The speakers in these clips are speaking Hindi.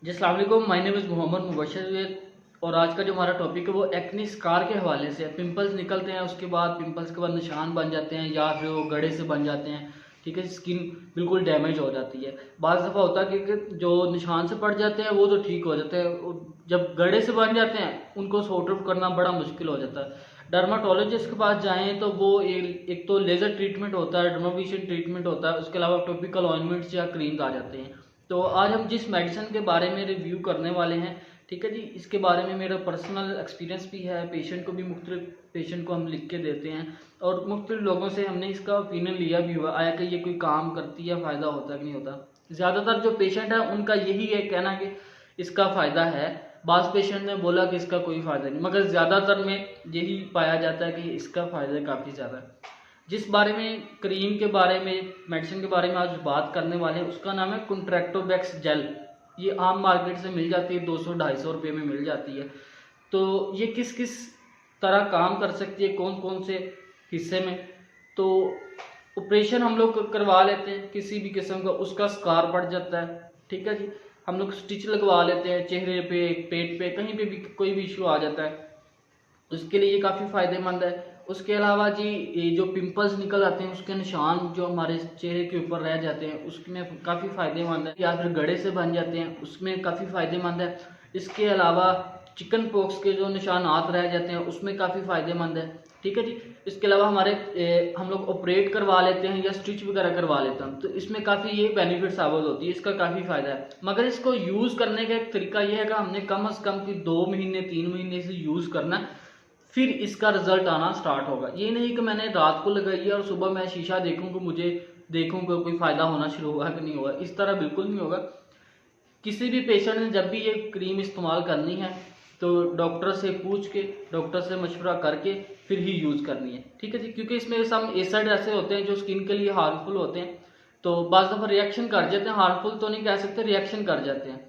जी अस्सलाम वालेकुम, my name is Mohammad Mubashir. और आज का जो हमारा टॉपिक है वो एक्ने स्कार के हवाले से है। पिंपल्स निकलते हैं, उसके बाद पिंपल्स के बाद निशान बन जाते हैं या फिर वो गड़े से बन जाते हैं। ठीक है, स्किन बिल्कुल डैमेज हो जाती है। बाज़ दफ़ा होता है कि जो निशान से पड़ जाते हैं वो तो ठीक हो जाते हैं, जब गड़े से बन जाते हैं उनको सॉर्ट आउट करना बड़ा मुश्किल हो जाता है। डर्माटोलॉजिस्ट के पास जाएँ तो वो एक तो लेज़र ट्रीटमेंट होता है, डर्माब्रेशन ट्रीटमेंट होता है, उसके अलावा टॉपिकल ऑइंटमेंट्स या क्रीम्स आ जाते हैं। तो आज हम जिस मेडिसिन के बारे में रिव्यू करने वाले हैं, ठीक है जी, इसके बारे में मेरा पर्सनल एक्सपीरियंस भी है। पेशेंट को भी मुख्तलिफ पेशेंट को हम लिख के देते हैं और मुख्तलिफ लोगों से हमने इसका ओपिनियन लिया भी हुआ आया कि ये कोई काम करती है, फ़ायदा होता है कि नहीं होता। ज़्यादातर जो पेशेंट है उनका यही है कहना कि इसका फ़ायदा है। बाज़ पेशेंट ने बोला कि इसका कोई फ़ायदा नहीं, मगर ज़्यादातर में यही पाया जाता है कि इसका फ़ायदा काफ़ी ज़्यादा है। जिस बारे में क्रीम के बारे में, मेडिसिन के बारे में आज बात करने वाले हैं, उसका नाम है कंट्रैक्टोबैक्स जेल। ये आम मार्केट से मिल जाती है, 200-250 रुपये में मिल जाती है। तो ये किस किस तरह काम कर सकती है, कौन कौन से हिस्से में। तो ऑपरेशन हम लोग करवा लेते हैं किसी भी किस्म का, उसका स्कार पड़ जाता है, ठीक है जी। हम लोग स्टिच लगवा लेते हैं चेहरे पे, पेट पे, कहीं पे भी कोई भी इशू आ जाता है, उसके लिए ये काफ़ी फ़ायदेमंद है। उसके अलावा जी ये जो पिंपल्स निकल आते हैं, उसके निशान जो हमारे चेहरे के ऊपर रह जाते हैं, उसमें काफ़ी फ़ायदेमंद है। या फिर गड़े से बन जाते हैं, उसमें काफ़ी फ़ायदेमंद है। इसके अलावा चिकन पॉक्स के जो निशानात रह जाते हैं, उसमें काफ़ी फ़ायदेमंद है, ठीक है जी। इसके अलावा हम लोग ऑपरेट करवा लेते हैं या स्टिच वगैरह करवा लेते हैं, तो इसमें काफ़ी ये बेनिफिट साबित होती है, इसका काफ़ी फ़ायदा है। मगर इसको यूज़ करने का एक तरीका ये है कि हमने कम से कम 2 महीने 3 महीने से यूज़ करना है, फिर इसका रिजल्ट आना स्टार्ट होगा। ये नहीं कि मैंने रात को लगाई है और सुबह मैं शीशा देखूं कि मुझे देखूं कि कोई फ़ायदा होना शुरू हुआ कि नहीं हुआ। इस तरह बिल्कुल नहीं होगा। किसी भी पेशेंट ने जब भी ये क्रीम इस्तेमाल करनी है तो डॉक्टर से पूछ के, डॉक्टर से मशवरा करके फिर ही यूज़ करनी है, ठीक है जी। क्योंकि इसमें सम एसिड ऐसे होते हैं जो स्किन के लिए हार्मफुल होते हैं, तो बाज़ दफ़ा रिएक्शन कर जाते हैं। हार्मफुल तो नहीं कह सकते, रिएक्शन कर जाते हैं।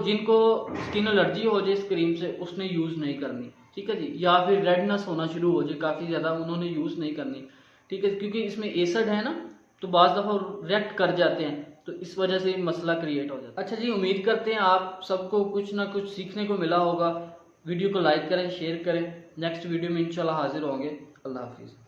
जिनको स्किन एलर्जी हो जाए इस क्रीम से, उसने यूज़ नहीं करनी, ठीक है जी। या फिर रेडनेस होना शुरू हो जाए काफ़ी ज़्यादा, उन्होंने यूज़ नहीं करनी, ठीक है। क्योंकि इसमें एसिड है ना, तो बाज़ दफ़ा रिएक्ट कर जाते हैं, तो इस वजह से मसला क्रिएट हो जाता है। अच्छा जी, उम्मीद करते हैं आप सबको कुछ ना कुछ सीखने को मिला होगा। वीडियो को लाइक करें, शेयर करें। नेक्स्ट वीडियो में इंशाल्लाह हाजिर होंगे। अल्लाह हाफिज़।